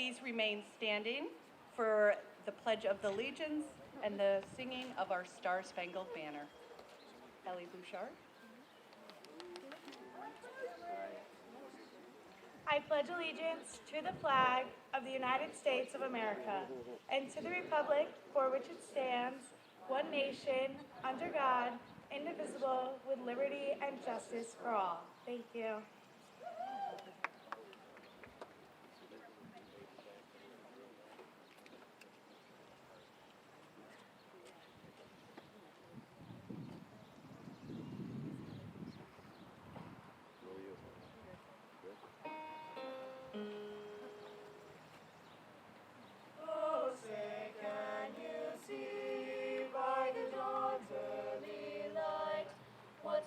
please remain standing for the Pledge of Allegiance and the singing of our Star-Spangled Banner. Ellie Bouchard. I pledge allegiance to the flag of the United States of America and to the republic for which it stands, one nation, under God, indivisible, with liberty and justice for all. Thank you.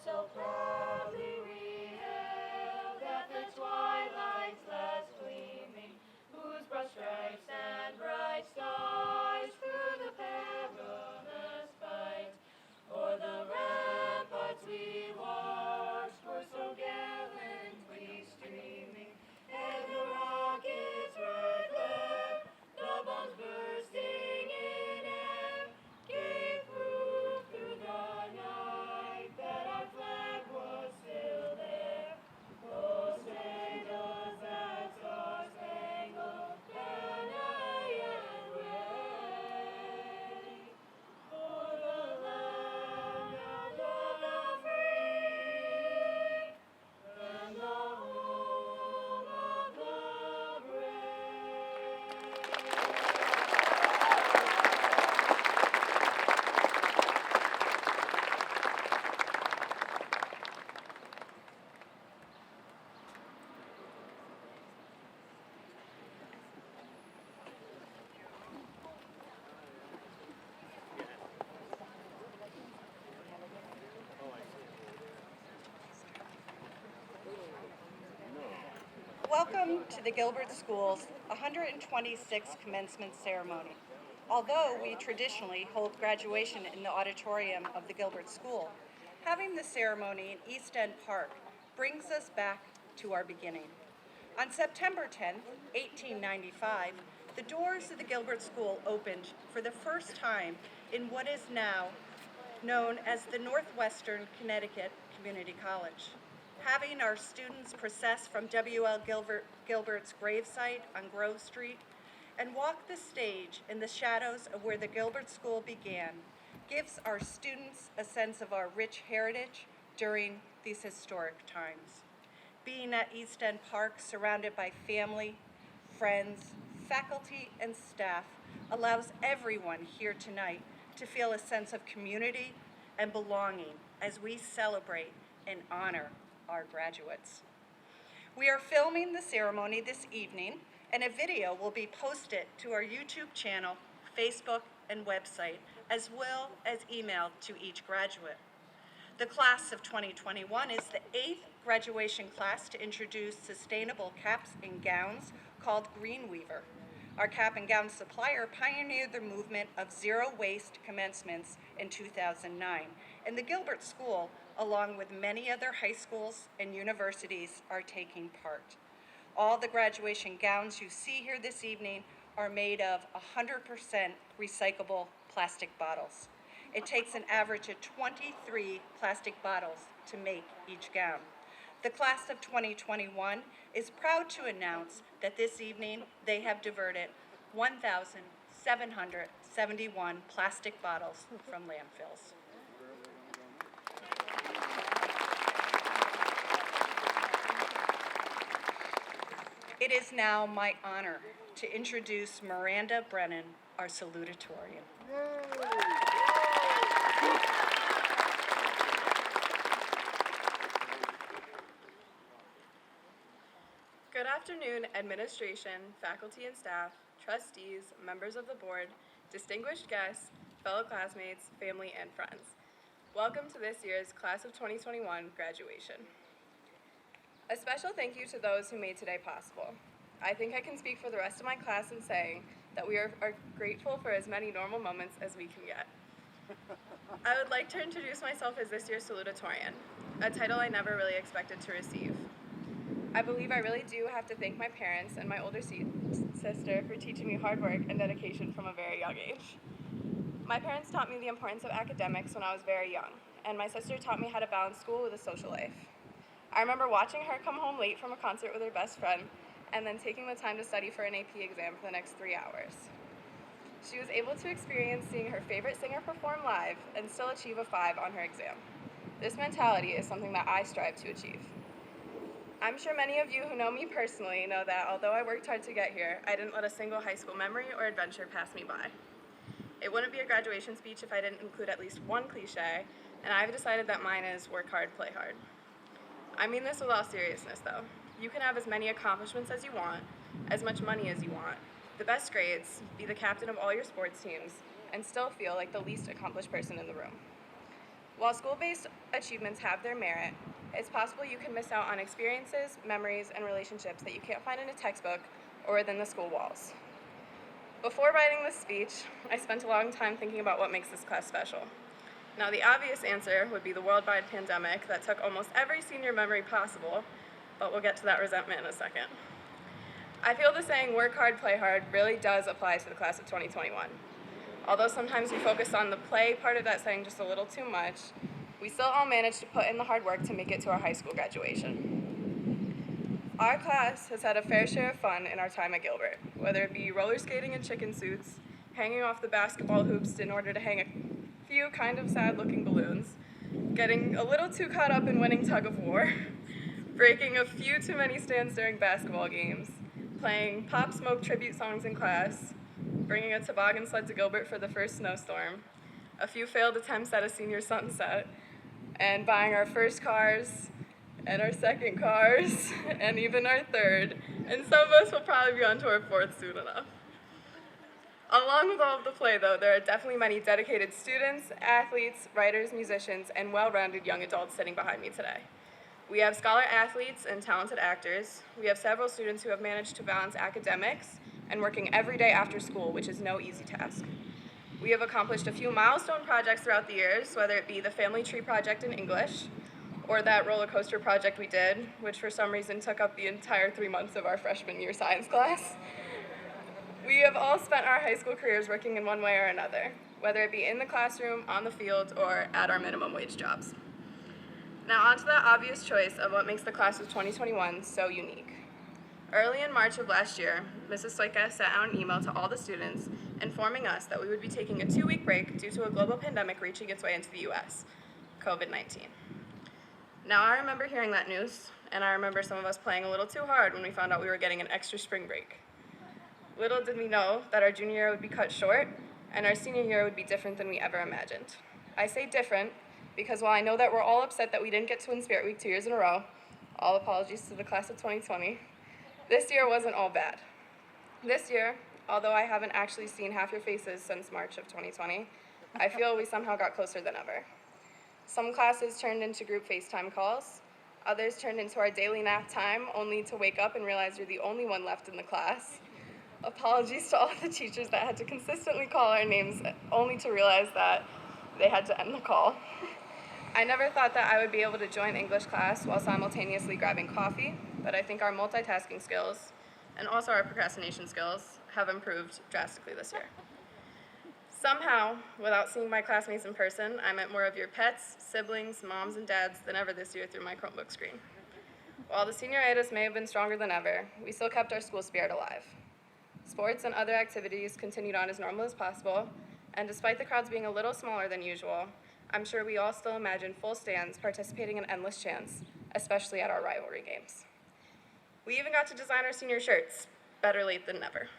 So proudly we hailed at the twilight's last gleaming, whose broad stripes and bright stars through the perilous fight, o'er the ramparts we watched were so gallantly streaming, and the rockets' red glare, the bombs bursting in air, gave proof through the night that our flag was still there. Oh, say does that star-spangled banner yet wave for the land of the free and the home of the brave. Welcome to the Gilbert School's 126th commencement ceremony. Although we traditionally hold graduation in the auditorium of the Gilbert School, having the ceremony in East End Park brings us back to our beginning. On September 10th, 1895, the doors of the Gilbert School opened for the first time in what is now known as the Northwestern Connecticut Community College. Having our students process from W.L. Gilbert's gravesite on Grove Street and walk the stage in the shadows of where the Gilbert School began gives our students a sense of our rich heritage during these historic times. Being at East End Park, surrounded by family, friends, faculty, and staff allows everyone here tonight to feel a sense of community and belonging as we celebrate and honor our graduates. We are filming the ceremony this evening, and a video will be posted to our YouTube channel, Facebook, and website, as well as emailed to each graduate. The class of 2021 is the 8th graduation class to introduce sustainable caps and gowns called Greenweaver. Our cap and gown supplier pioneered the movement of zero waste commencements in 2009, and the Gilbert School, along with many other high schools and universities, are taking part. All the graduation gowns you see here this evening are made of 100% recyclable plastic bottles. It takes an average of 23 plastic bottles to make each gown. The class of 2021 is proud to announce that this evening they have diverted 1,771 plastic bottles from landfills. It is now my honor to introduce Miranda Brennan, our salutatorian. Good afternoon, administration, faculty and staff, trustees, members of the board, distinguished guests, fellow classmates, family, and friends. Welcome to this year's Class of 2021 graduation. A special thank you to those who made today possible. I think I can speak for the rest of my class in saying that we are grateful for as many normal moments as we can get. I would like to introduce myself as this year's Salutatorian, a title I never really expected to receive. I believe I really do have to thank my parents and my older sister for teaching me hard work and dedication from a very young age. My parents taught me the importance of academics when I was very young, and my sister taught me how to balance school with a social life. I remember watching her come home late from a concert with her best friend and then taking the time to study for an AP exam for the next 3 hours. She was able to experience seeing her favorite singer perform live and still achieve a 5 on her exam. This mentality is something that I strive to achieve. I'm sure many of you who know me personally know that although I worked hard to get here, I didn't let a single high school memory or adventure pass me by. It wouldn't be a graduation speech if I didn't include at least one cliche, and I've decided that mine is work hard, play hard. I mean this with all seriousness though. You can have as many accomplishments as you want, as much money as you want, the best grades, be the captain of all your sports teams, and still feel like the least accomplished person in the room. While school-based achievements have their merit, it's possible you can miss out on experiences, memories, and relationships that you can't find in a textbook or within the school walls. Before writing this speech, I spent a long time thinking about what makes this class special. Now, the obvious answer would be the worldwide pandemic that took almost every senior memory possible, but we'll get to that resentment in a second. I feel the saying work hard, play hard really does apply to the class of 2021. Although sometimes we focus on the play part of that saying just a little too much, we still all managed to put in the hard work to make it to our high school graduation. Our class has had a fair share of fun in our time at Gilbert, whether it be roller skating in chicken suits, hanging off the basketball hoops in order to hang a few kind of sad-looking balloons, getting a little too caught up in winning tug of war, breaking a few too many stands during basketball games, playing Pop Smoke tribute songs in class, bringing a toboggan sled to Gilbert for the first snowstorm, a few failed attempts at a senior sunset, and buying our first cars, and our second cars, and even our third, and some of us will probably be on to our fourth soon enough. Along with all of the play, though, there are definitely many dedicated students, athletes, writers, musicians, and well-rounded young adults sitting behind me today. We have scholar athletes and talented actors. We have several students who have managed to balance academics and working every day after school, which is no easy task. We have accomplished a few milestone projects throughout the years, whether it be the family tree project in English, or that roller coaster project we did, which for some reason took up the entire 3 months of our freshman year science class. We have all spent our high school careers working in one way or another, whether it be in the classroom, on the field, or at our minimum wage jobs. Now on to that obvious choice of what makes the class of 2021 so unique. Early in March of last year, Mrs. Soika sent out an email to all the students informing us that we would be taking a 2-week break due to a global pandemic reaching its way into the US, COVID-19. Now I remember hearing that news, and I remember some of us playing a little too hard when we found out we were getting an extra spring break. Little did we know that our junior year would be cut short, and our senior year would be different than we ever imagined. I say different because while I know that we're all upset that we didn't get to win Spirit Week 2 years in a row, all apologies to the class of 2020, this year wasn't all bad. This year, although I haven't actually seen half your faces since March of 2020, I feel we somehow got closer than ever. Some classes turned into group FaceTime calls, others turned into our daily nap time, only to wake up and realize you're the only one left in the class. Apologies to all the teachers that had to consistently call our names, only to realize that they had to end the call. I never thought that I would be able to join English class while simultaneously grabbing coffee, but I think our multitasking skills, and also our procrastination skills, have improved drastically this year. Somehow, without seeing my classmates in person, I met more of your pets, siblings, moms, and dads than ever this year through my Chromebook screen. While the senioritis may have been stronger than ever, we still kept our school spirit alive. Sports and other activities continued on as normal as possible, and despite the crowds being a little smaller than usual, I'm sure we all still imagine full stands participating in endless chants, especially at our rivalry games. We even got to design our senior shirts, better late than never.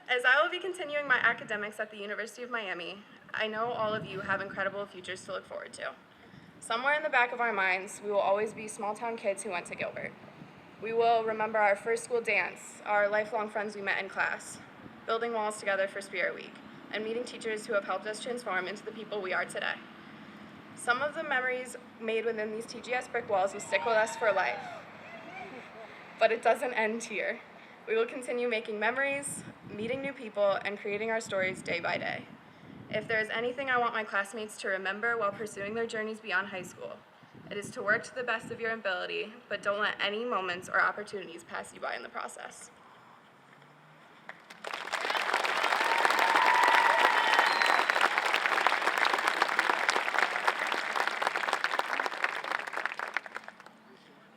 As I will be continuing my academics at the University of Miami, I know all of you have incredible futures to look forward to. Somewhere in the back of our minds, we will always be small-town kids who went to Gilbert. We will remember our first school dance, our lifelong friends we met in class, building walls together for Spirit Week, and meeting teachers who have helped us transform into the people we are today. Some of the memories made within these TGS brick walls will stick with us for life. But it doesn't end here. We will continue making memories, meeting new people, and creating our stories day by day. If there is anything I want my classmates to remember while pursuing their journeys beyond high school, it is to work to the best of your ability, but don't let any moments or opportunities pass you by in the process.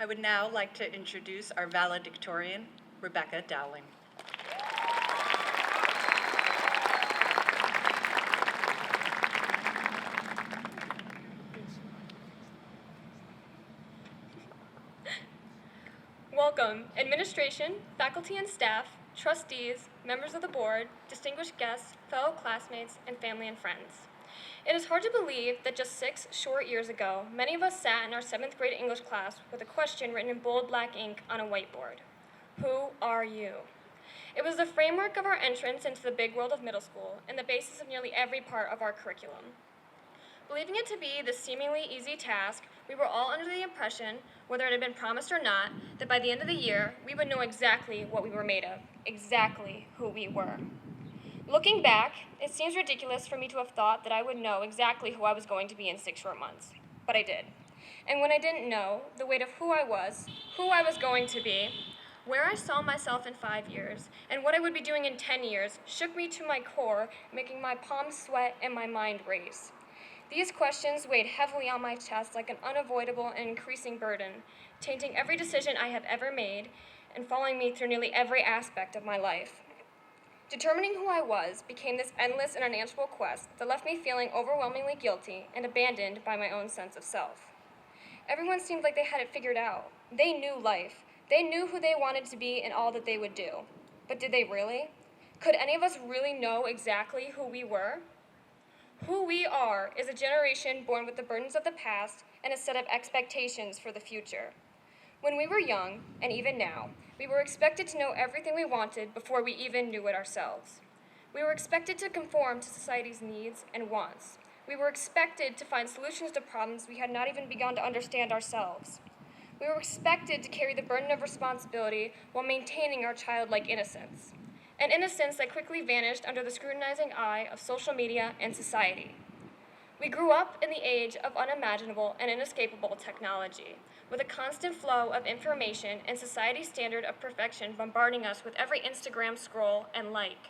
I would now like to introduce our valedictorian, Rebecca Dowling. Welcome, administration, faculty and staff, trustees, members of the board, distinguished guests, fellow classmates, and family and friends. It is hard to believe that just 6 short years ago, many of us sat in our 7th grade English class with a question written in bold black ink on a whiteboard. Who are you? It was the framework of our entrance into the big world of middle school and the basis of nearly every part of our curriculum. Believing it to be this seemingly easy task, we were all under the impression, whether it had been promised or not, that by the end of the year, we would know exactly what we were made of, exactly who we were. Looking back, it seems ridiculous for me to have thought that I would know exactly who I was going to be in 6 short months, but I did. And when I didn't know, the weight of who I was going to be, where I saw myself in 5 years, and what I would be doing in 10 years shook me to my core, making my palms sweat and my mind race. These questions weighed heavily on my chest like an unavoidable and increasing burden, tainting every decision I have ever made and following me through nearly every aspect of my life. Determining who I was became this endless and unanswerable quest that left me feeling overwhelmingly guilty and abandoned by my own sense of self. Everyone seemed like they had it figured out. They knew life. They knew who they wanted to be and all that they would do. But did they really? Could any of us really know exactly who we were? Who we are is a generation born with the burdens of the past and a set of expectations for the future. When we were young, and even now, we were expected to know everything we wanted before we even knew it ourselves. We were expected to conform to society's needs and wants. We were expected to find solutions to problems we had not even begun to understand ourselves. We were expected to carry the burden of responsibility while maintaining our childlike innocence. An innocence that quickly vanished under the scrutinizing eye of social media and society. We grew up in the age of unimaginable and inescapable technology, with a constant flow of information and society's standard of perfection bombarding us with every Instagram scroll and like.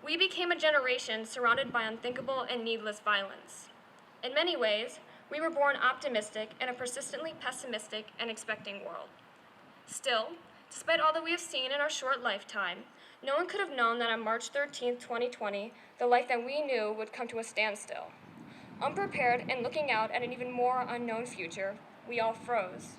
We became a generation surrounded by unthinkable and needless violence. In many ways, we were born optimistic in a persistently pessimistic and expecting world. Still, despite all that we have seen in our short lifetime, no one could have known that on March 13, 2020, the life that we knew would come to a standstill. Unprepared and looking out at an even more unknown future, we all froze.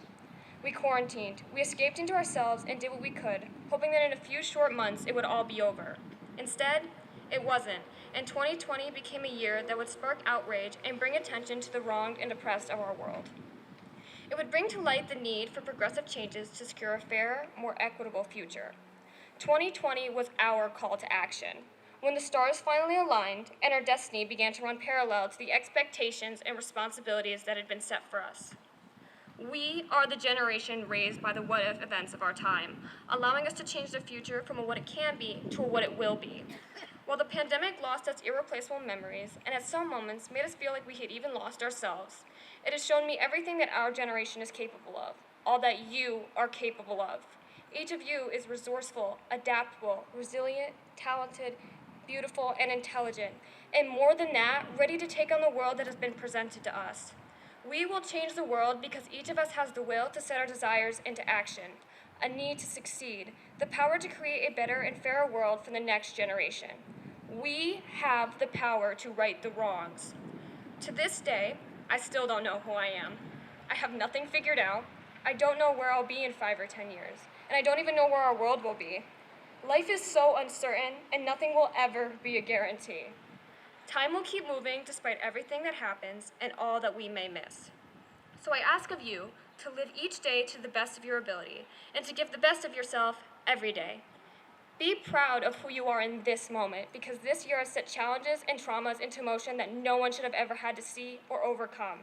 We quarantined, we escaped into ourselves and did what we could, hoping that in a few short months it would all be over. Instead, it wasn't, and 2020 became a year that would spark outrage and bring attention to the wronged and oppressed of our world. It would bring to light the need for progressive changes to secure a fairer, more equitable future. 2020 was our call to action, when the stars finally aligned and our destiny began to run parallel to the expectations and responsibilities that had been set for us. We are the generation raised by the what-if events of our time, allowing us to change the future from a what it can be to a what it will be. While the pandemic lost us irreplaceable memories and at some moments made us feel like we had even lost ourselves, it has shown me everything that our generation is capable of, all that you are capable of. Each of you is resourceful, adaptable, resilient, talented, beautiful, and intelligent, and more than that, ready to take on the world that has been presented to us. We will change the world because each of us has the will to set our desires into action, a need to succeed, the power to create a better and fairer world for the next generation. We have the power to right the wrongs. To this day, I still don't know who I am. I have nothing figured out. I don't know where I'll be in 5 or 10 years. And I don't even know where our world will be. Life is so uncertain, and nothing will ever be a guarantee. Time will keep moving despite everything that happens and all that we may miss. So I ask of you to live each day to the best of your ability, and to give the best of yourself every day. Be proud of who you are in this moment, because this year has set challenges and traumas into motion that no one should have ever had to see or overcome.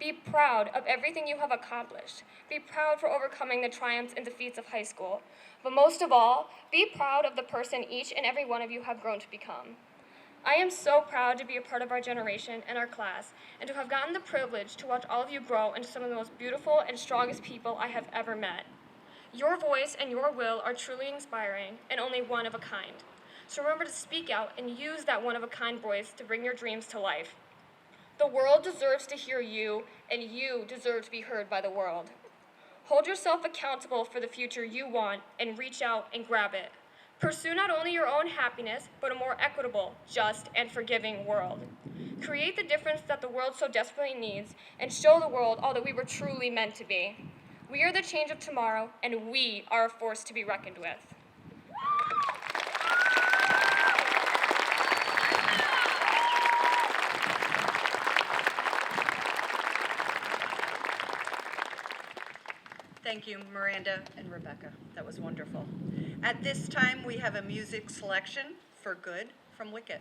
Be proud of everything you have accomplished. Be proud for overcoming the triumphs and defeats of high school. But most of all, be proud of the person each and every one of you have grown to become. I am so proud to be a part of our generation and our class, and to have gotten the privilege to watch all of you grow into some of the most beautiful and strongest people I have ever met. Your voice and your will are truly inspiring and only one of a kind. So remember to speak out and use that one of a kind voice to bring your dreams to life. The world deserves to hear you, and you deserve to be heard by the world. Hold yourself accountable for the future you want and reach out and grab it. Pursue not only your own happiness, but a more equitable, just, and forgiving world. Create the difference that the world so desperately needs and show the world all that we were truly meant to be. We are the change of tomorrow, and we are a force to be reckoned with. Thank you, Miranda and Rebecca. That was wonderful. At this time, we have a music selection for Good from Wicked.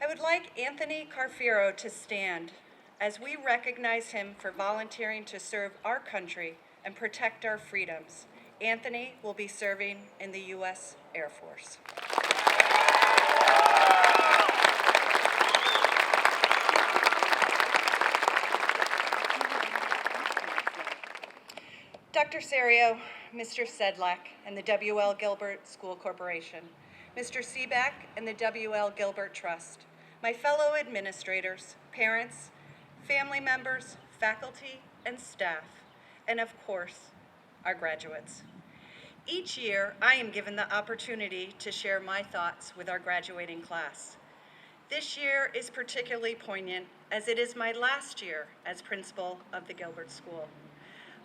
I would like Anthony Carfiero to stand as we recognize him for volunteering to serve our country and protect our freedoms. Anthony will be serving in the U.S. Air Force. Dr. Serio, Mr. Sedlak, and the W.L. Gilbert School Corporation, Mr. Seebeck and the W.L. Gilbert Trust, my fellow administrators, parents, family members, faculty, and staff, and of course, our graduates. Each year, I am given the opportunity to share my thoughts with our graduating class. This year is particularly poignant as it is my last year as principal of the Gilbert School.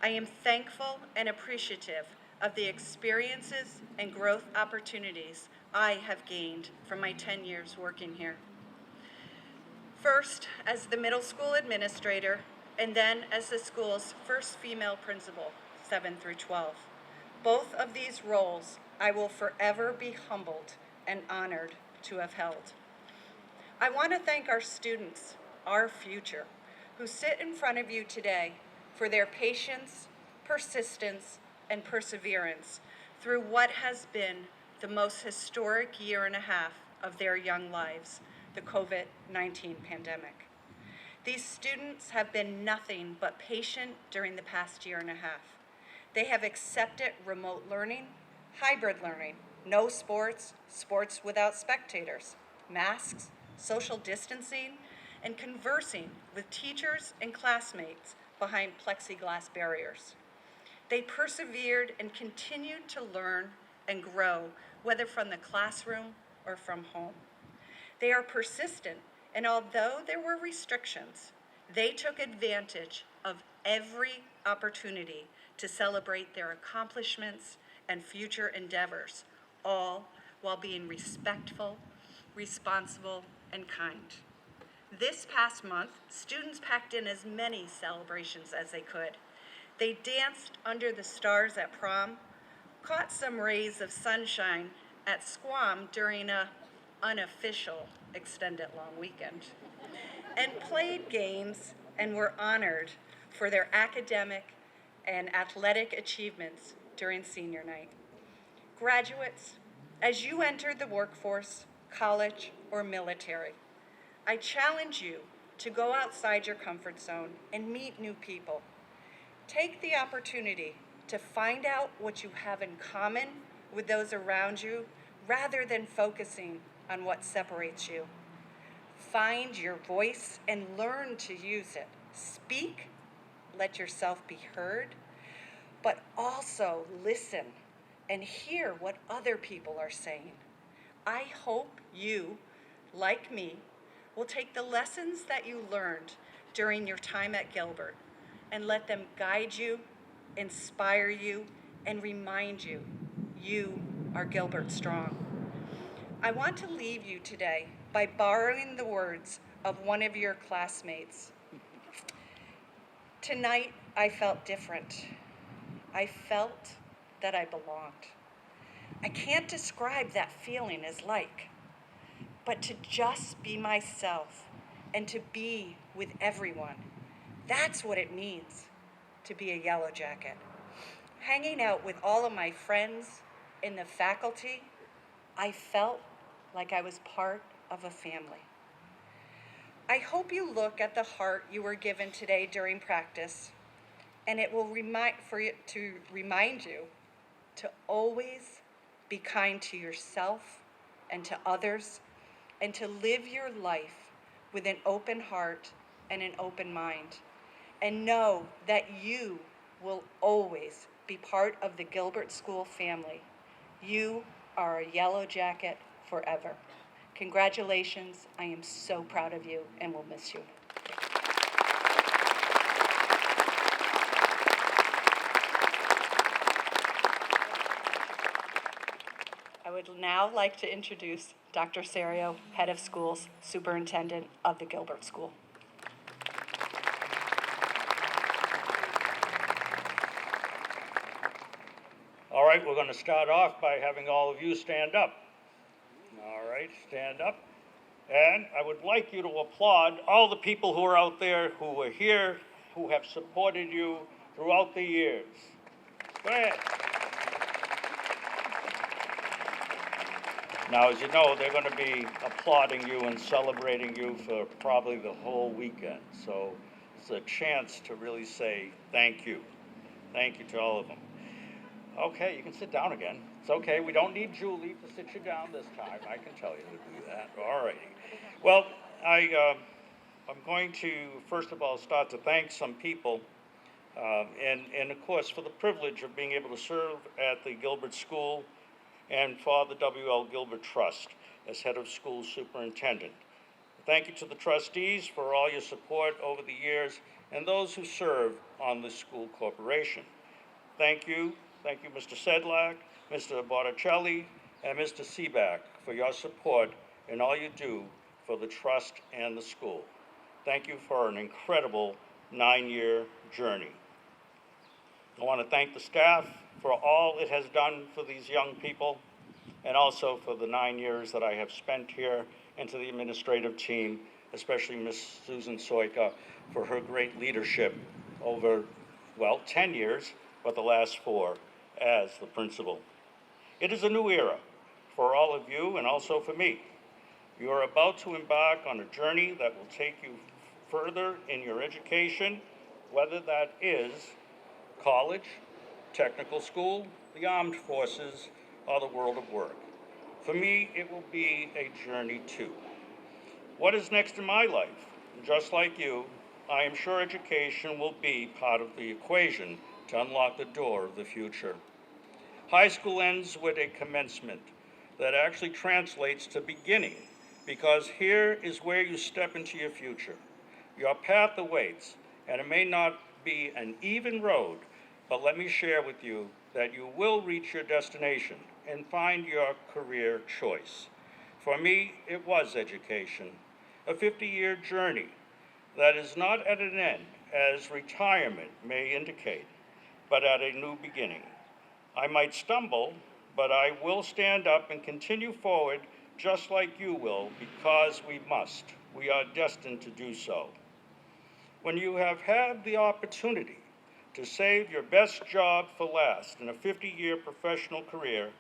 I am thankful and appreciative of the experiences and growth opportunities I have gained from my 10 years working here. First, as the middle school administrator, and then as the school's first female principal, 7 through 12. Both of these roles I will forever be humbled and honored to have held. I want to thank our students, our future, who sit in front of you today for their patience, persistence, and perseverance through what has been the most historic year and a half of their young lives, the COVID-19 pandemic. These students have been nothing but patient during the past year and a half. They have accepted remote learning, hybrid learning, no sports, sports without spectators, masks, social distancing, and conversing with teachers and classmates behind plexiglass barriers. They persevered and continued to learn and grow, whether from the classroom or from home. They are persistent, and although there were restrictions, they took advantage of every opportunity to celebrate their accomplishments and future endeavors, all while being respectful, responsible, and kind. This past month, students packed in as many celebrations as they could. They danced under the stars at prom, caught some rays of sunshine at Squam during an unofficial extended long weekend, and played games and were honored for their academic and athletic achievements during senior night. Graduates, as you enter the workforce, college, or military, I challenge you to go outside your comfort zone and meet new people. Take the opportunity to find out what you have in common with those around you rather than focusing on what separates you. Find your voice and learn to use it. Speak, let yourself be heard, but also listen and hear what other people are saying. I hope you, like me, will take the lessons that you learned during your time at Gilbert and let them guide you, inspire you, and remind you, you are Gilbert strong. I want to leave you today by borrowing the words of one of your classmates. Tonight, I felt different. I felt that I belonged. I can't describe that feeling as like, but to just be myself and to be with everyone. That's what it means to be a Yellow Jacket. Hanging out with all of my friends in the faculty, I felt like I was part of a family. I hope you look at the heart you were given today during practice, and it will remind you to always be kind to yourself and to others, and to live your life with an open heart and an open mind. And know that you will always be part of the Gilbert School family. You are a Yellow Jacket forever. Congratulations, I am so proud of you and will miss you. I would now like to introduce Dr. Serio, Head of Schools, Superintendent of the Gilbert School. All right, we're going to start off by having all of you stand up. All right, stand up. And I would like you to applaud all the people who are out there who are here, who have supported you throughout the years. Go ahead. Now, as you know, they're going to be applauding you and celebrating you for probably the whole weekend. So it's a chance to really say thank you. Thank you to all of them. Okay, you can sit down again. It's okay. We don't need Julie to sit you down this time. I can tell you to do that. All righty. Well, I'm going to, first of all, start to thank some people and of course, for the privilege of being able to serve at the Gilbert School and for the W.L. Gilbert Trust as head of school superintendent. Thank you to the trustees for all your support over the years and those who serve on the school corporation. Thank you, Mr. Sedlak, Mr. Botticelli, and Mr. Seaback for your support and all you do for the trust and the school. Thank you for an incredible 9-year journey. I want to thank the staff for all it has done for these young people and also for the 9 years that I have spent here, and to the administrative team, especially Ms. Susan Soika for her great leadership over, well, 10 years, but the last 4 as the principal. It is a new era for all of you and also for me. You are about to embark on a journey that will take you further in your education, whether that is college, technical school, the armed forces, or the world of work. For me, it will be a journey too. What is next in my life? Just like you, I am sure education will be part of the equation to unlock the door of the future. High school ends with a commencement that actually translates to beginning, because here is where you step into your future. Your path awaits, and it may not be an even road, but let me share with you that you will reach your destination and find your career choice. For me, it was education, a 50-year journey that is not at an end, as retirement may indicate, but at a new beginning. I might stumble, but I will stand up and continue forward just like you will, because we must. We are destined to do so. When you have had the opportunity to save your best job for last in a 50-year professional career,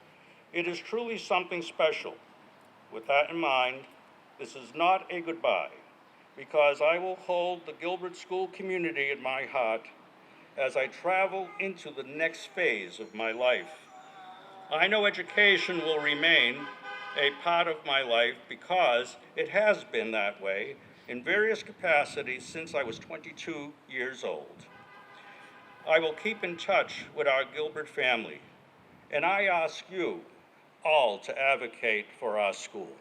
it is truly something special. With that in mind, this is not a goodbye, because I will hold the Gilbert School community in my heart as I travel into the next phase of my life. I know education will remain a part of my life because it has been that way in various capacities since I was 22 years old. I will keep in touch with our Gilbert family, and I ask you all to advocate for our school.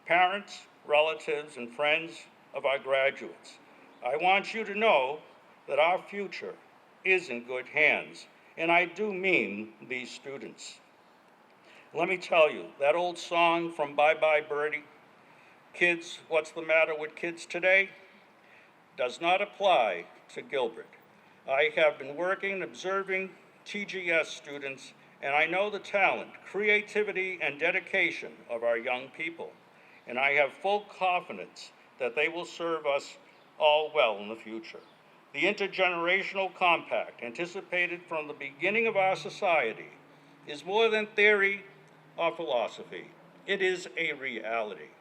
Parents, relatives, and friends of our graduates, I want you to know that our future is in good hands, and I do mean these students. Let me tell you, that old song from Bye Bye Birdie, Kids, What's the Matter with Kids Today, does not apply to Gilbert. I have been working and observing TGS students, and I know the talent, creativity, and dedication of our young people, and I have full confidence that they will serve us all well in the future. The intergenerational compact anticipated from the beginning of our society is more than theory or philosophy. It is a reality.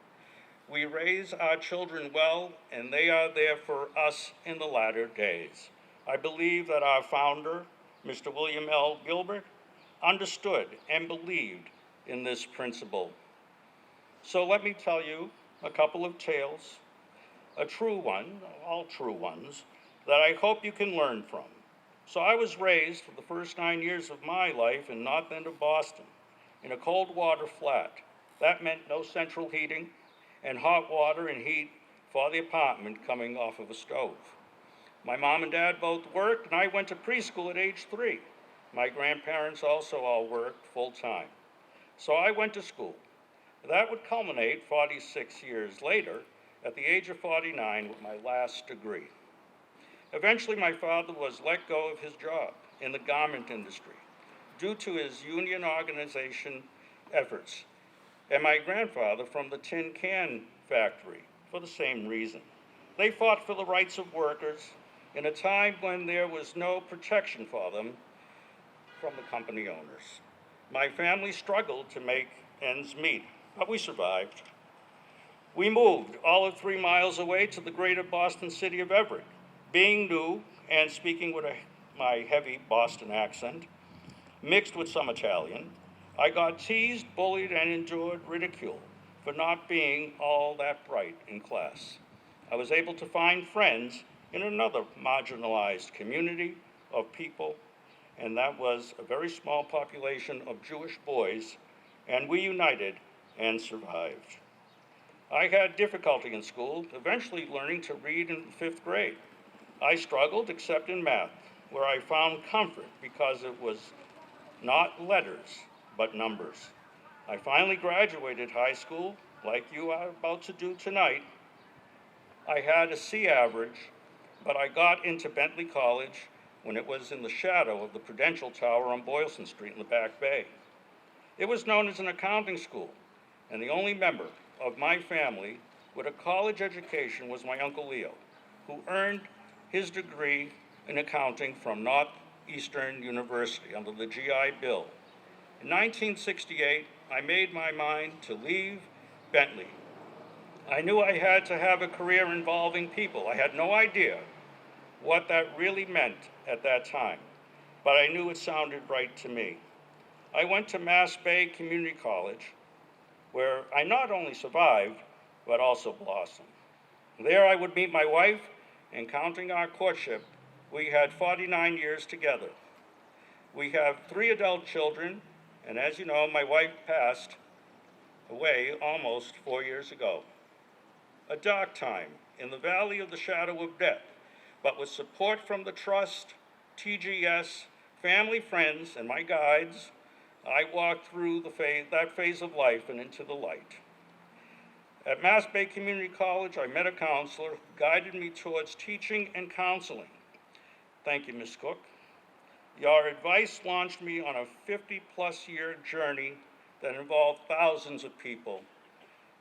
We raise our children well, and they are there for us in the latter days. I believe that our founder, Mr. William L. Gilbert, understood and believed in this principle. So let me tell you a couple of tales, a true one, all true ones, that I hope you can learn from. So I was raised for the first 9 years of my life in north end of Boston, in a cold water flat. That meant no central heating and hot water and heat for the apartment coming off of a stove. My mom and dad both worked, and I went to preschool at age 3. My grandparents also all worked full-time. So I went to school. That would culminate 46 years later at the age of 49 with my last degree. Eventually, my father was let go of his job in the garment industry due to his union organization efforts. And my grandfather from the tin can factory for the same reason. They fought for the rights of workers in a time when there was no protection for them from the company owners. My family struggled to make ends meet, but we survived. We moved all of 3 miles away to the greater Boston city of Everett. Being new and speaking with my heavy Boston accent, mixed with some Italian, I got teased, bullied, and endured ridicule for not being all that bright in class. I was able to find friends in another marginalized community of people, and that was a very small population of Jewish boys, and we united and survived. I had difficulty in school, eventually learning to read in the 5th grade. I struggled except in math, where I found comfort because it was not letters, but numbers. I finally graduated high school, like you are about to do tonight. I had a C average, but I got into Bentley College when it was in the shadow of the Prudential Tower on Boylston Street in the Back Bay. It was known as an accounting school, and the only member of my family with a college education was my Uncle Leo, who earned his degree in accounting from Northeastern University under the GI Bill. In 1968, I made my mind to leave Bentley. I knew I had to have a career involving people. I had no idea what that really meant at that time, but I knew it sounded right to me. I went to Mass Bay Community College, where I not only survived, but also blossomed. There I would meet my wife, and counting our courtship, we had 49 years together. We have 3 adult children, and as you know, my wife passed away almost 4 years ago. A dark time in the valley of the shadow of death, but with support from the Trust, TGS, family, friends, and my guides, I walked through that phase of life and into the light. At Mass Bay Community College, I met a counselor who guided me towards teaching and counseling. Thank you, Ms. Cook. Your advice launched me on a 50-plus year journey that involved thousands of people.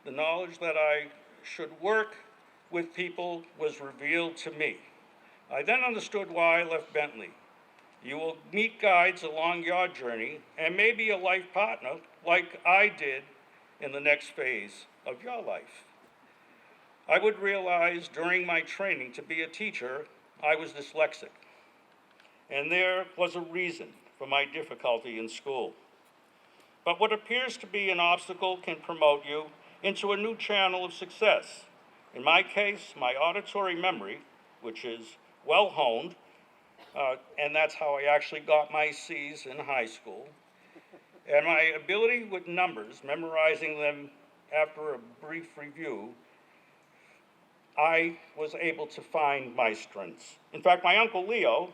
The knowledge that I should work with people was revealed to me. I then understood why I left Bentley. You will meet guides along your journey and maybe a life partner like I did in the next phase of your life. I would realize during my training to be a teacher, I was dyslexic. And there was a reason for my difficulty in school. But what appears to be an obstacle can promote you into a new channel of success. In my case, my auditory memory, which is well honed, and that's how I actually got my C's in high school, and my ability with numbers, memorizing them after a brief review, I was able to find my strengths. In fact, my Uncle Leo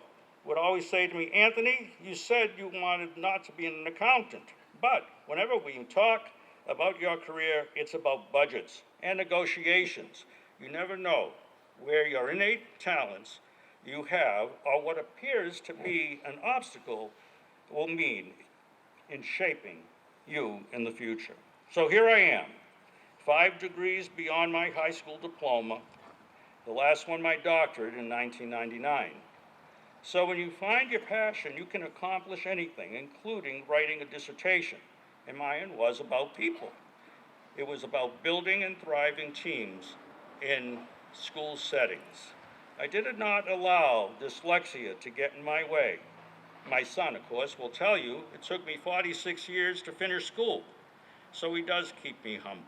would always say to me, Anthony, you said you wanted not to be an accountant, but whenever we talk about your career, it's about budgets and negotiations. You never know where your innate talents you have or what appears to be an obstacle will mean in shaping you in the future. So here I am, 5 degrees beyond my high school diploma, the last one my doctorate in 1999. So when you find your passion, you can accomplish anything, including writing a dissertation. And mine was about people. It was about building and thriving teams in school settings. I did not allow dyslexia to get in my way. My son, of course, will tell you it took me 46 years to finish school, so he does keep me humble.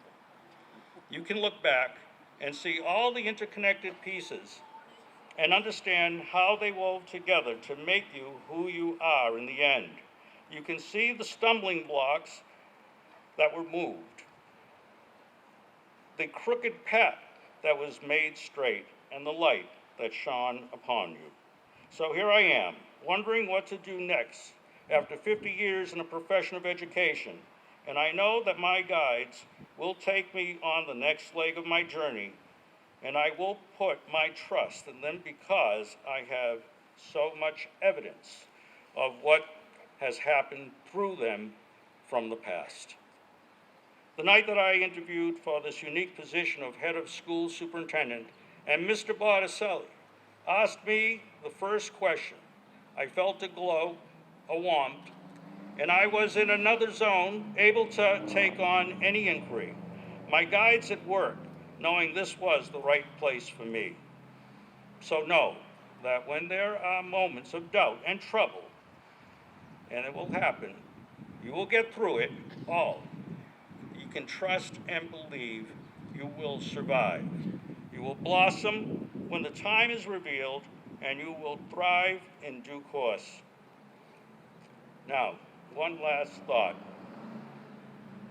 You can look back and see all the interconnected pieces and understand how they wove together to make you who you are in the end. You can see the stumbling blocks that were moved, the crooked path that was made straight, and the light that shone upon you. So here I am, wondering what to do next after 50 years in a profession of education, and I know that my guides will take me on the next leg of my journey, and I will put my trust in them because I have so much evidence of what has happened through them from the past. The night that I interviewed for this unique position of head of school superintendent, and Mr. Botticelli asked me the first question, I felt a glow, a warmth, and I was in another zone, able to take on any inquiry. My guides at work, knowing this was the right place for me. So know that when there are moments of doubt and trouble, and it will happen, you will get through it all. You can trust and believe you will survive. You will blossom when the time is revealed, and you will thrive in due course. Now, one last thought,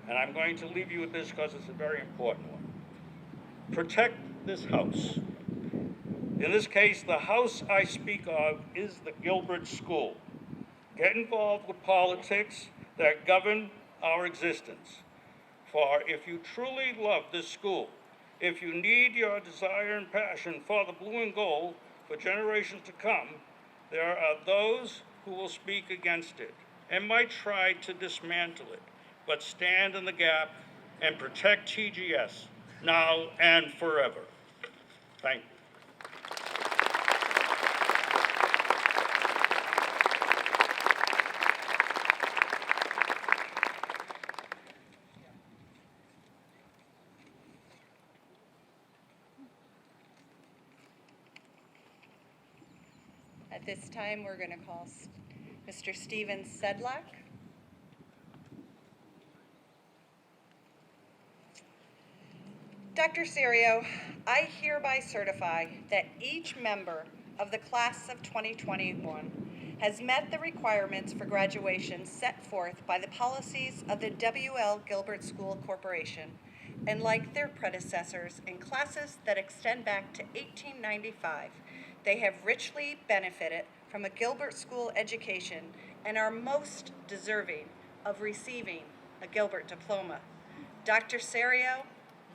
and I'm going to leave you with this because it's a very important one. Protect this house. In this case, the house I speak of is the Gilbert School. Get involved with politics that govern our existence. For if you truly love this school, if you need your desire and passion for the blue and gold for generations to come, there are those who will speak against it and might try to dismantle it, but stand in the gap and protect TGS now and forever. Thank you. At this time, we're going to call Mr. Steven Sedlak. Dr. Serio, I hereby certify that each member of the class of 2021 has met the requirements for graduation set forth by the policies of the W.L. Gilbert School Corporation, and like their predecessors in classes that extend back to 1895, they have richly benefited from a Gilbert School education and are most deserving of receiving a Gilbert diploma. Dr. Serio,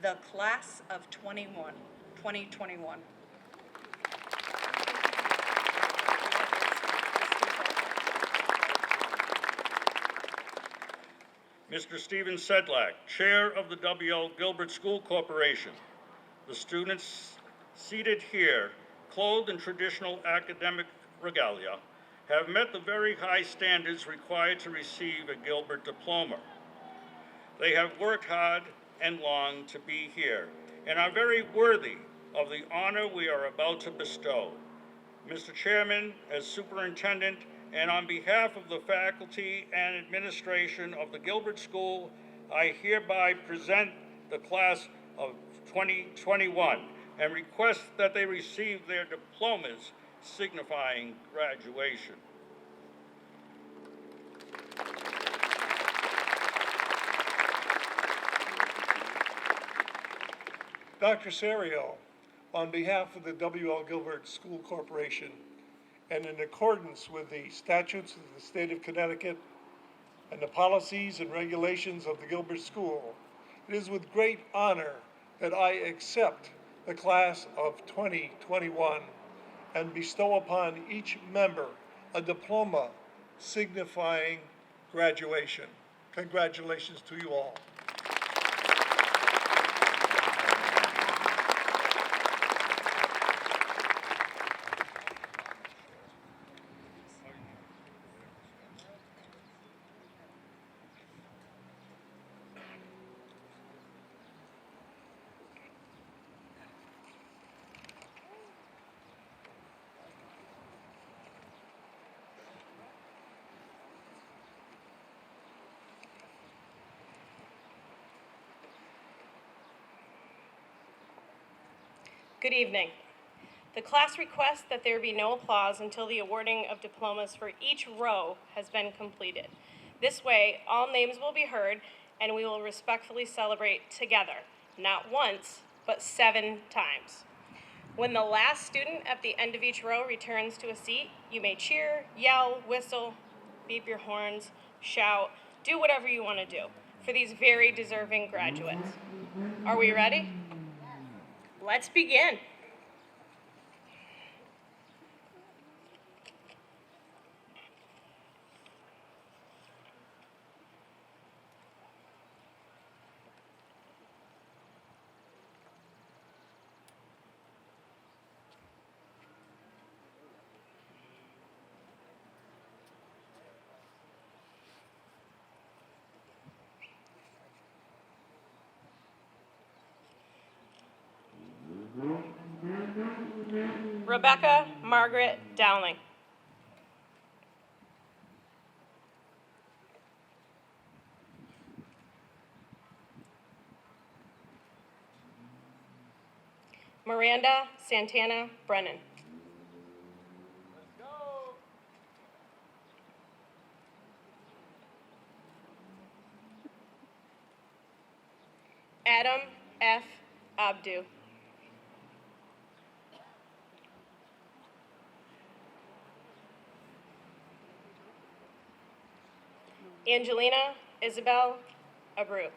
the class of 2021. Mr. Steven Sedlak, Chair of the W.L. Gilbert School Corporation. The students seated here, clothed in traditional academic regalia, have met the very high standards required to receive a Gilbert diploma. They have worked hard and long to be here, and are very worthy of the honor we are about to bestow. Mr. Chairman, as superintendent, and on behalf of the faculty and administration of the Gilbert School, I hereby present the class of 2021 and request that they receive their diplomas signifying graduation. Dr. Serio, on behalf of the W.L. Gilbert School Corporation, and in accordance with the statutes of the state of Connecticut and the policies and regulations of the Gilbert School, it is with great honor that I accept the class of 2021 and bestow upon each member a diploma signifying graduation. Congratulations to you all. Good evening. The class requests that there be no applause until the awarding of diplomas for each row has been completed. This way, all names will be heard and we will respectfully celebrate together, not once, but 7 times. When the last student at the end of each row returns to a seat, you may cheer, yell, whistle, beep your horns, shout, do whatever you want to do for these very deserving graduates. Are we ready? Let's begin. Rebecca Margaret Dowling. Miranda Santana Brennan. Adam F. Abdu. Angelina Isabel Abreu.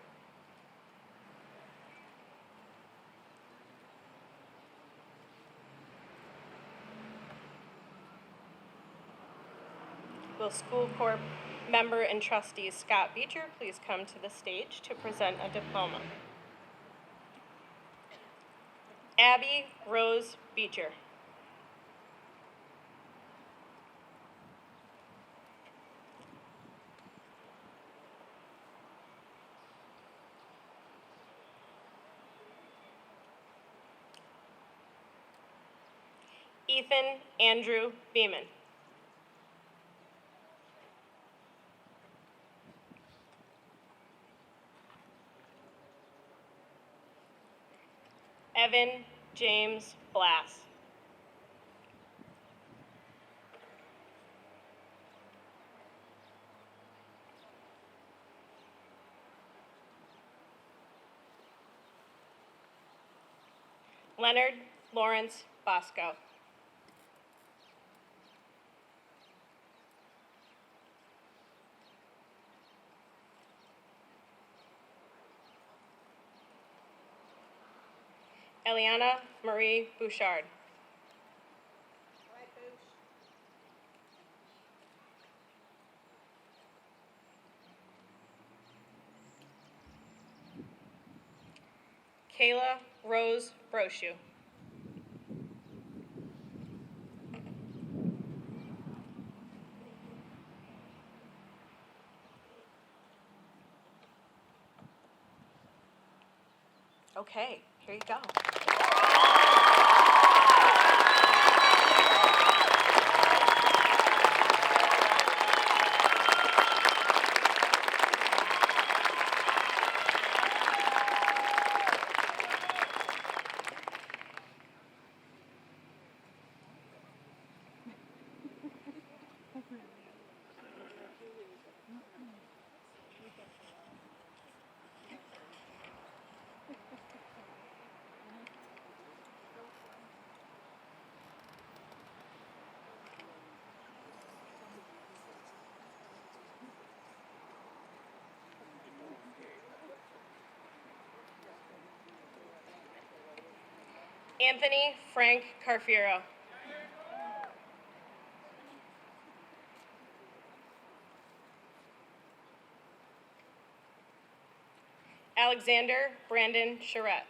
Will School Corp member and trustee Scott Beecher please come to the stage to present a diploma? Abby Rose Beecher. Ethan Andrew Beeman. Evan James Blass. Leonard Lawrence Bosco. Eliana Marie Bouchard. Kayla Rose Brochu. Okay, here you go. Anthony Frank Carfiero. Alexander Brandon Charette.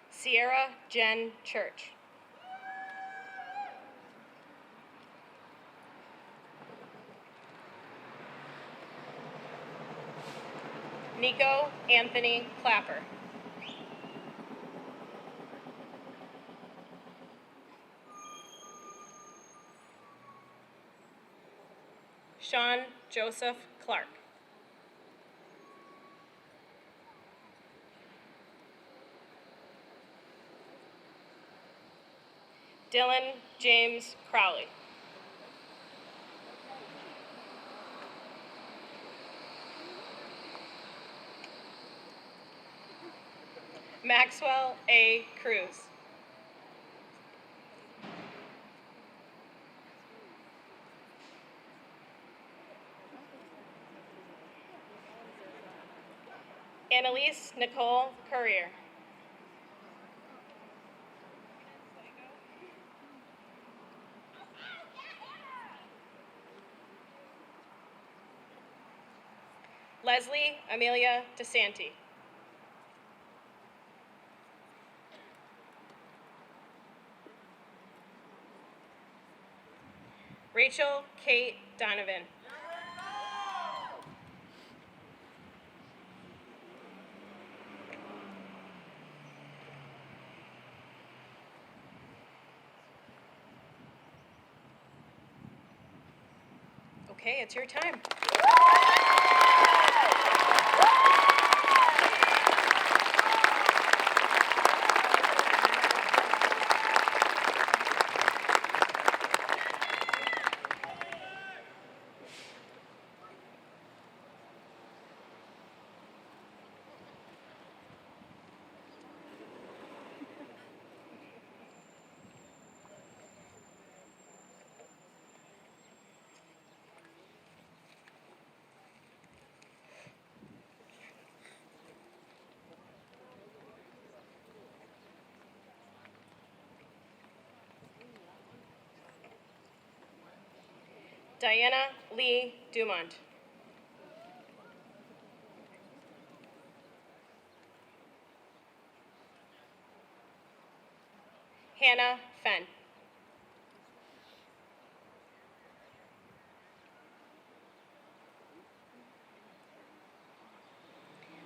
Sierra Jen Church. Nico Anthony Clapper. Sean Joseph Clark. Dylan James Crowley. Maxwell A. Cruz. Annalise Nicole Courier. Leslie Amelia DeSanti. Rachel Kate Donovan. Okay, it's your time. Diana Lee Dumont. Hannah Fenn.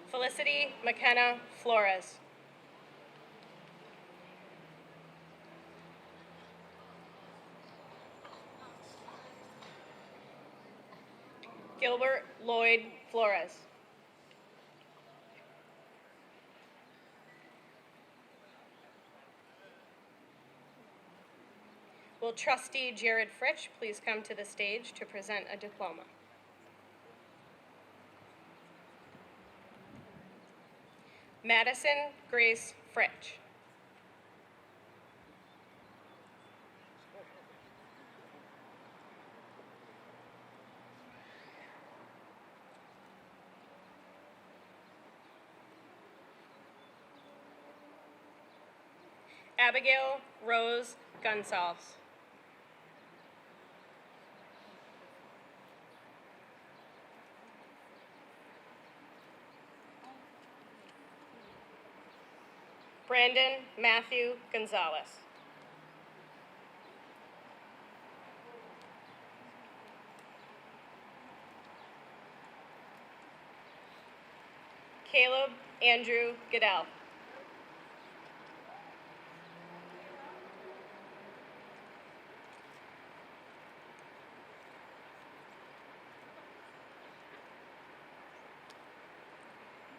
Felicity McKenna Flores. Gilbert Lloyd Flores. Will trustee Jared Fritsch please come to the stage to present a diploma? Madison Grace Fritsch. Abigail Rose Gonsalves. Brandon Matthew Gonzalez. Caleb Andrew Goodell.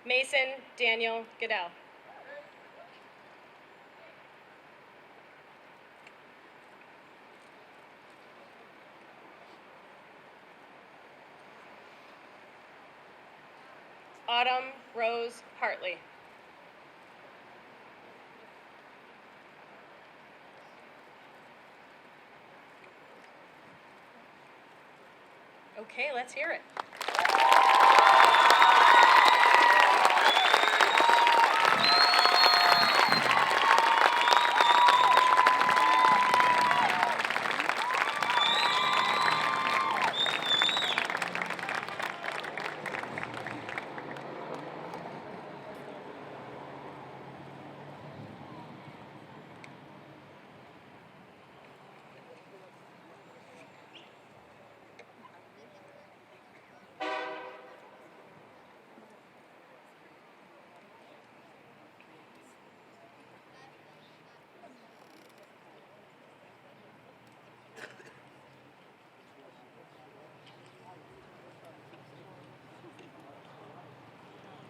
Mason Daniel Goodell. Autumn Rose Hartley. Okay, let's hear it.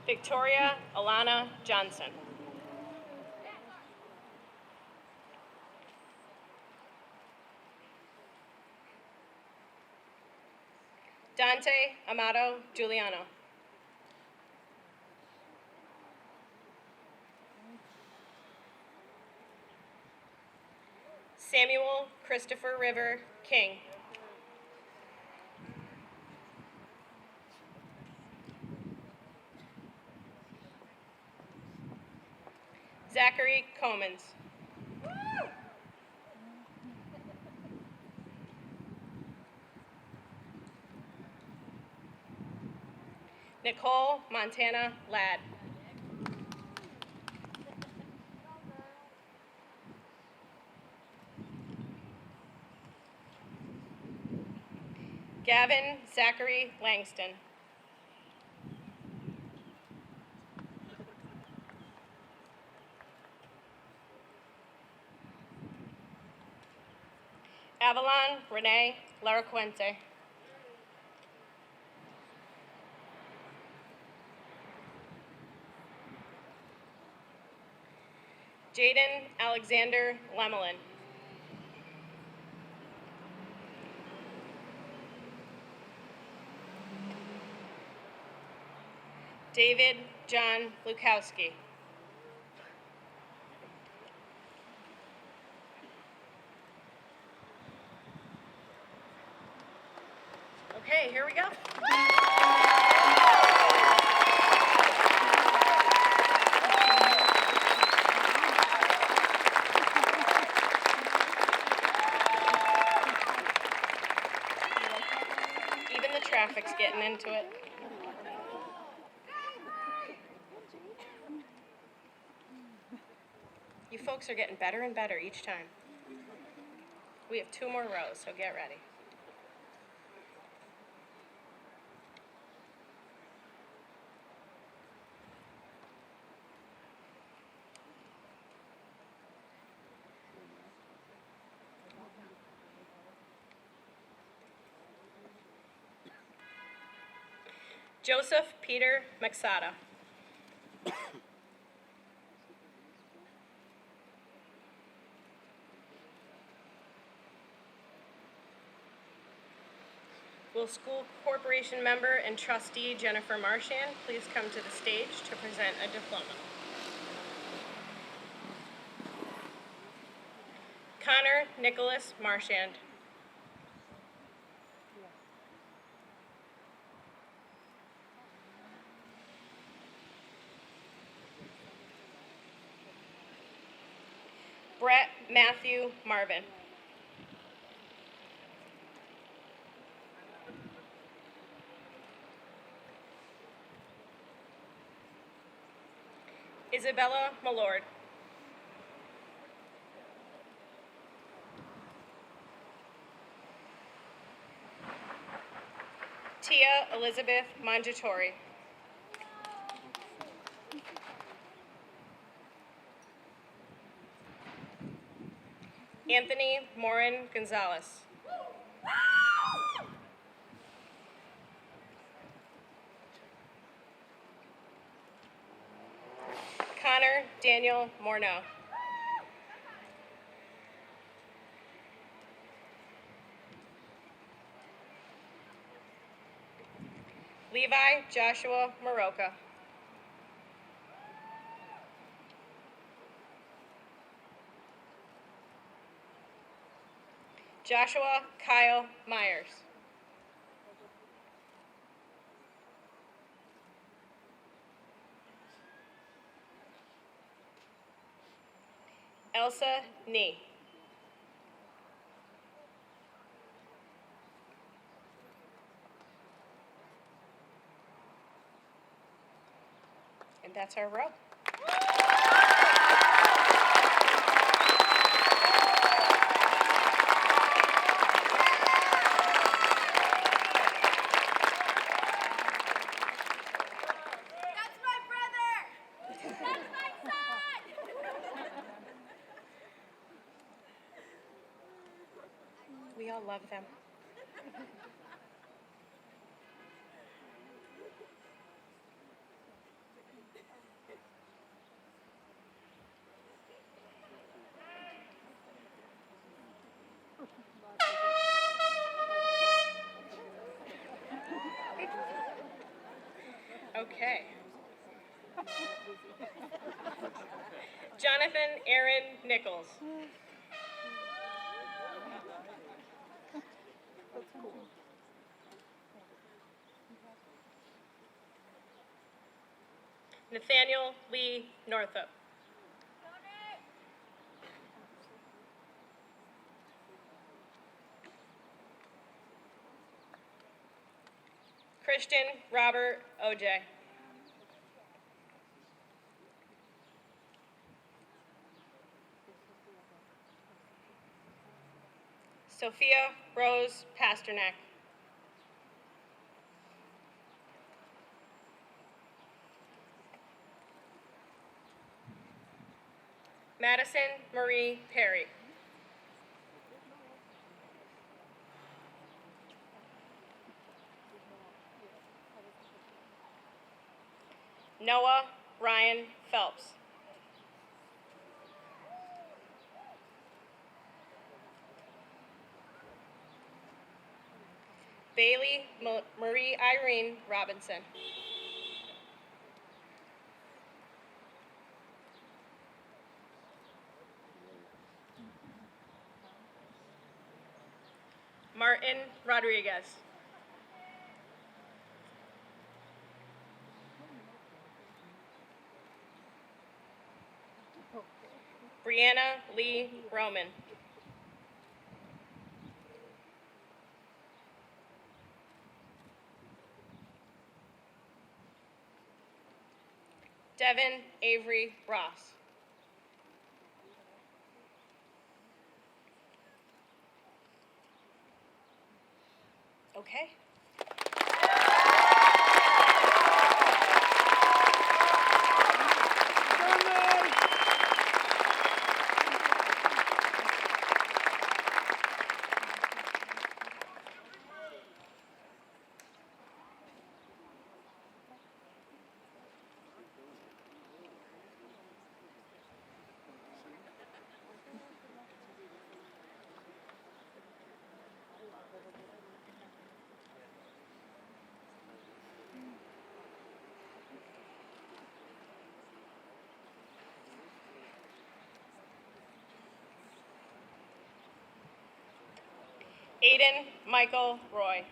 Victoria Alana Johnson. Dante Amato Giuliano. Samuel Christopher River King. Zachary Comans. Nicole Montana Ladd. Gavin Zachary Langston. Avalon Renee Laracuente. Jaden Alexander Lemelin. David John Lukowski. Okay, here we go. Even the traffic's getting into it. You folks are getting better and better each time. We have 2 more rows, so get ready. Joseph Peter Maxada. Will School Corporation member and trustee Jennifer Marchand please come to the stage to present a diploma? Connor Nicholas Marchand. Brett Matthew Marvin. Isabella Malord. Tia Elizabeth Mangiatori. Anthony Morin Gonzalez. Connor Daniel Morneau. Levi Joshua Maroka. Joshua Kyle Myers. Elsa Nee. And that's our row. That's my brother! That's my son! We all love them. Okay. Jonathan Aaron Nichols. Nathaniel Lee Northup. Christian Robert OJ. Sophia Rose Pasternak. Madison Marie Perry. Noah Ryan Phelps. Bailey Marie Irene Robinson. Martin Rodriguez. Brianna Lee Roman. Devin Avery Ross. Okay. Aiden Michael Roy.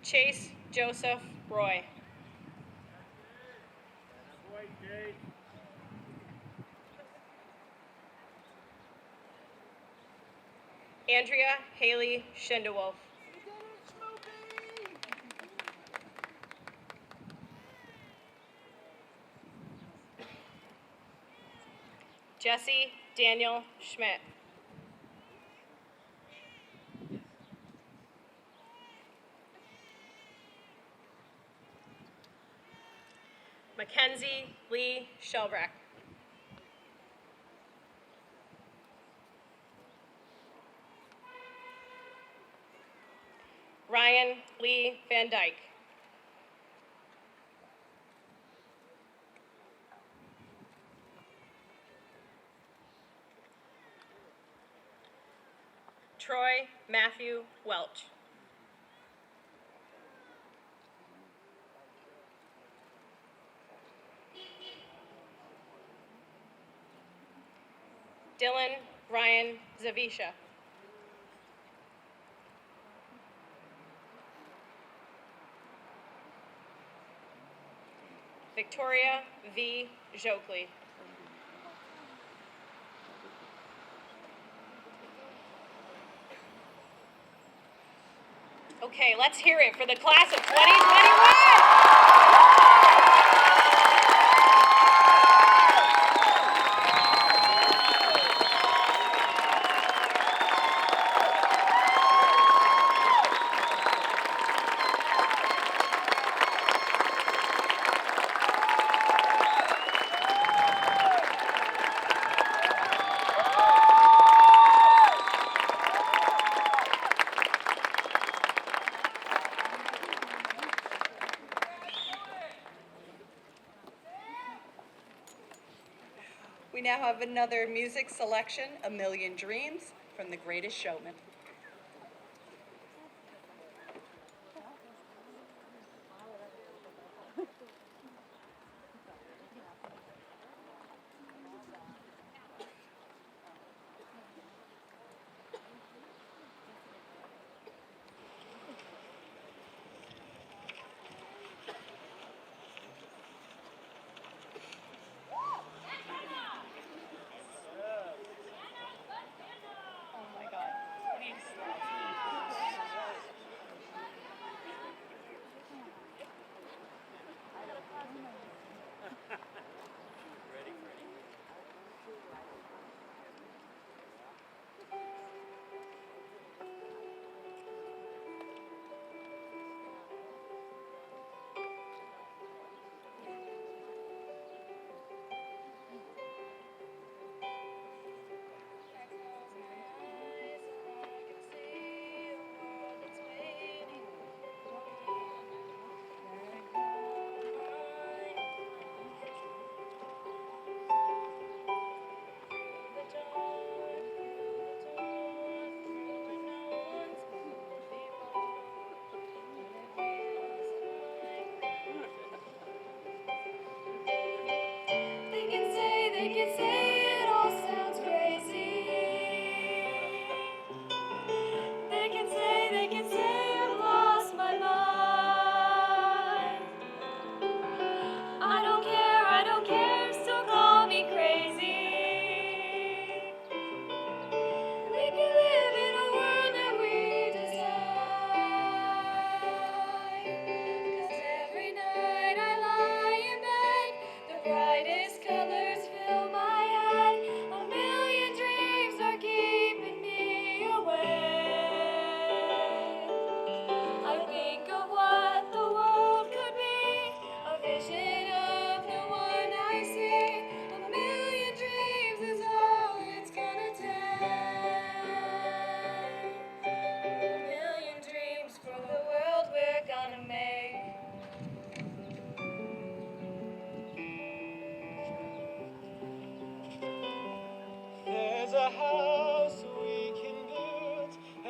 Chase Joseph Roy. Andrea Haley Schindewolf. Jesse Daniel Schmidt. Mackenzie Lee Shelbrack. Ryan Lee Van Dyke. Troy Matthew Welch. Dylan Ryan Zavisha. Victoria V. Jokley. Okay, let's hear it for the class of 2021. We now have another music selection, A Million Dreams, from The Greatest Showman. Oh my God.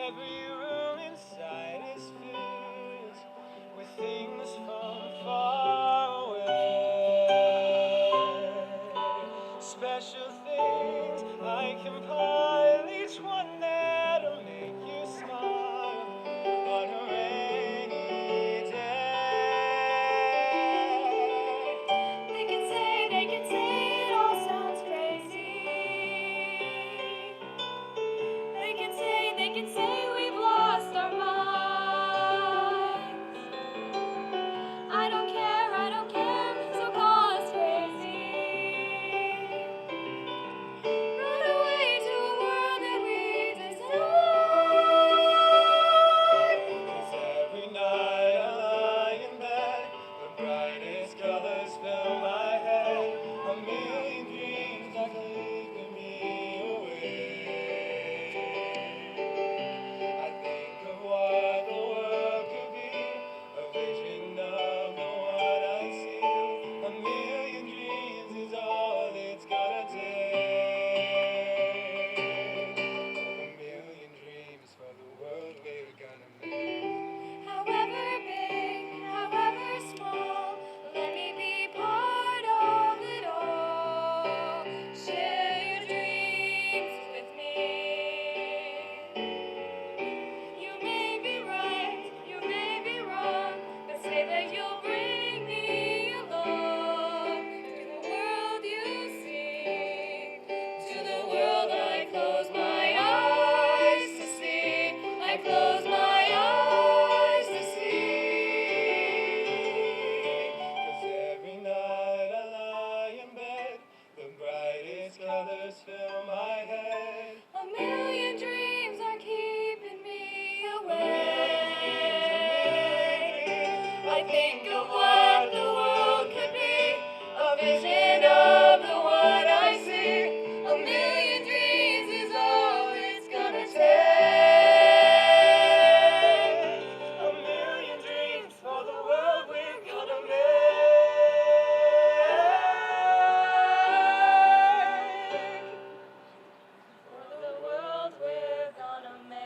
every room inside is filled with things from far away. Special things I compile, each one that'll make you smile on a rainy day. They can say it all sounds crazy. They can say we've lost our minds. I don't care, so call us crazy. Run away to a world that we design. 'Cause every night I lie in bed, the brightest colors fill my head. A million dreams are keeping me awake. I think of what the world could be, a vision of the one I see. A million dreams is all it's gonna take. A million dreams for the world we're gonna make. However big, however small, let me be part of it all. Share your dreams with me. You may be right, you may be wrong, but say that you'll bring me along to the world you see, to the world I close my eyes to see. I close my eyes to see. 'Cause every night I lie in bed, the brightest colors fill my head. A million dreams are keeping me awake. I think of what the world could be, a vision of the one I see. A million dreams is all it's gonna take. A million dreams for the world we're gonna make. For the world we're gonna make.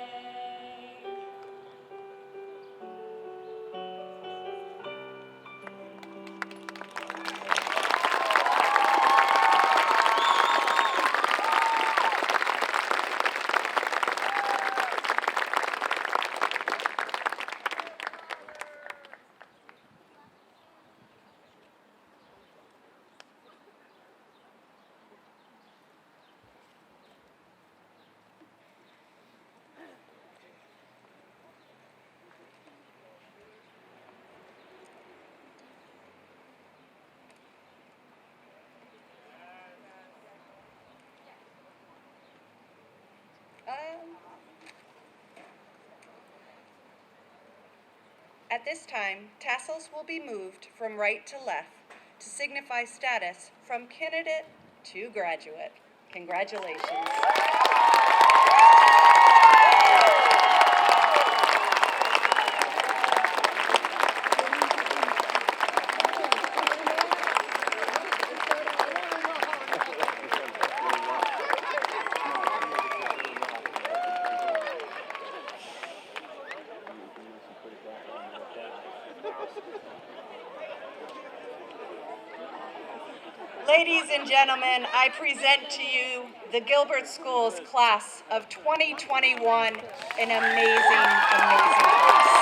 At this time, tassels will be moved from right to left to signify status from candidate to graduate. Congratulations. Ladies and gentlemen, I present to you the Gilbert Schools class of 2021, an amazing, amazing class.